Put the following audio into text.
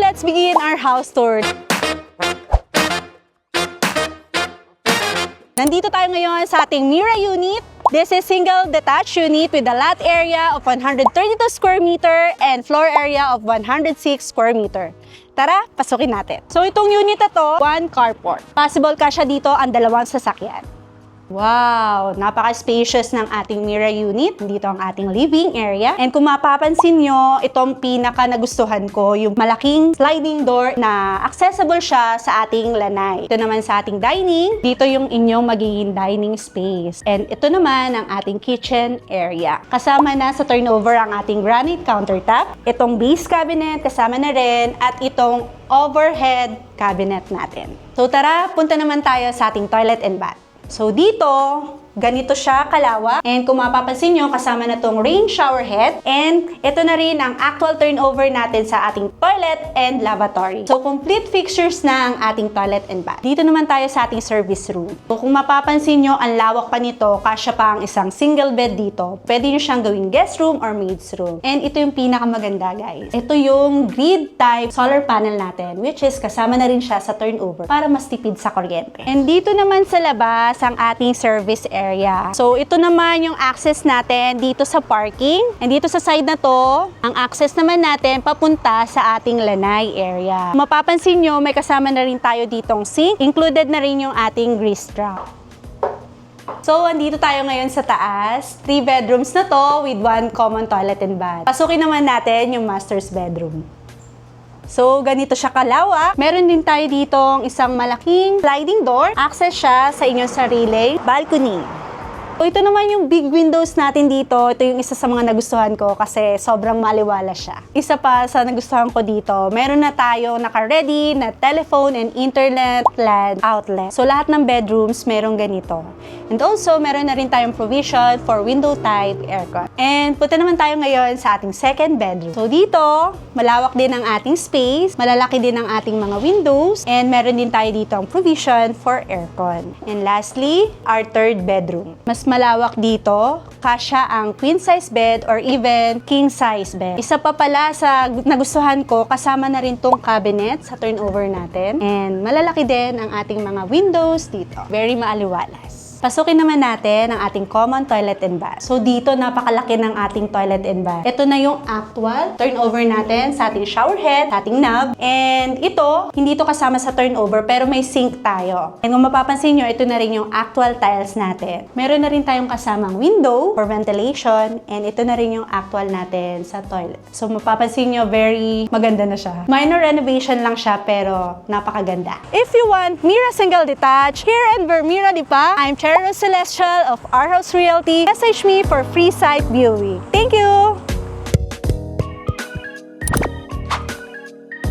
let's begin our house tour. Nandito tayo ngayon sa ating Mira unit. This is single detached unit with a lot area of 132 square meter and floor area of 106 square meter. Tara, pasukin natin. So itong unit na to, one carport. Possible kasya dito ang dalawang sasakyan. Wow! Napaka-spacious ng ating Mira unit. Dito ang ating living area. And kung mapapansin nyo, itong pinaka nagustuhan ko, yung malaking sliding door na accessible siya sa ating lanay. Ito naman sa ating dining. Dito yung inyong magiging dining space. And ito naman ang ating kitchen area. Kasama na sa turnover ang ating granite countertop. Itong base cabinet, kasama na rin. At itong overhead cabinet natin. So tara, punta naman tayo sa ating toilet and bath. So dito, ganito siya kalawak. And kung mapapansin nyo, kasama na tong rain shower head. And ito na rin ang actual turnover natin sa ating toilet and lavatory. So complete fixtures na ang ating toilet and bath. Dito naman tayo sa ating service room. So kung mapapansin nyo, ang lawak pa nito, kasya pa ang isang single bed dito. Pwede nyo siyang gawing guest room or maid's room. And ito yung pinakamaganda, guys. Ito yung grid type solar panel natin, which is kasama na rin siya sa turnover para mas tipid sa kuryente. And dito naman sa labas, ang ating service area. So, ito naman yung access natin dito sa parking. And dito sa side na to, ang access naman natin papunta sa ating lanay area. Mapapansin nyo, may kasama na rin tayo ditong sink. Included na rin yung ating grease trap. So, andito tayo ngayon sa taas. 3 bedrooms na to with 1 common toilet and bath. Pasukin naman natin yung master's bedroom. So, ganito siya kalawak. Meron din tayo ditong isang malaking sliding door. Access siya sa inyong sariling balcony. So, ito naman yung big windows natin dito. Ito yung isa sa mga nagustuhan ko kasi sobrang maliwala siya. Isa pa sa nagustuhan ko dito, meron na tayo naka-ready na telephone and internet LAN outlet. So, lahat ng bedrooms merong ganito. And also, meron na rin tayong provision for window type aircon. And punta naman tayo ngayon sa ating second bedroom. So, dito, malawak din ang ating space, malalaki din ang ating mga windows, and meron din tayo dito ang provision for aircon. And lastly, our third bedroom. Mas malawak dito, kasya ang queen size bed or even king size bed. Isa pa pala sa nagustuhan ko, kasama na rin tong cabinet sa turnover natin. And malalaki din ang ating mga windows dito. Very maaliwalas. Pasukin naman natin ang ating common toilet and bath. So dito, napakalaki ng ating toilet and bath. Ito na yung actual turnover natin sa ating shower head, sa ating knob. And ito, hindi ito kasama sa turnover pero may sink tayo. And kung mapapansin nyo, ito na rin yung actual tiles natin. Meron na rin tayong kasamang window for ventilation. And ito na rin yung actual natin sa toilet. So mapapansin nyo, very maganda na siya. Minor renovation lang siya pero napakaganda. If you want Mira Single Detached here in Vermira Lipa, I'm Cheryl Celestial of Our House Realty. Message me for free site viewing. Thank you!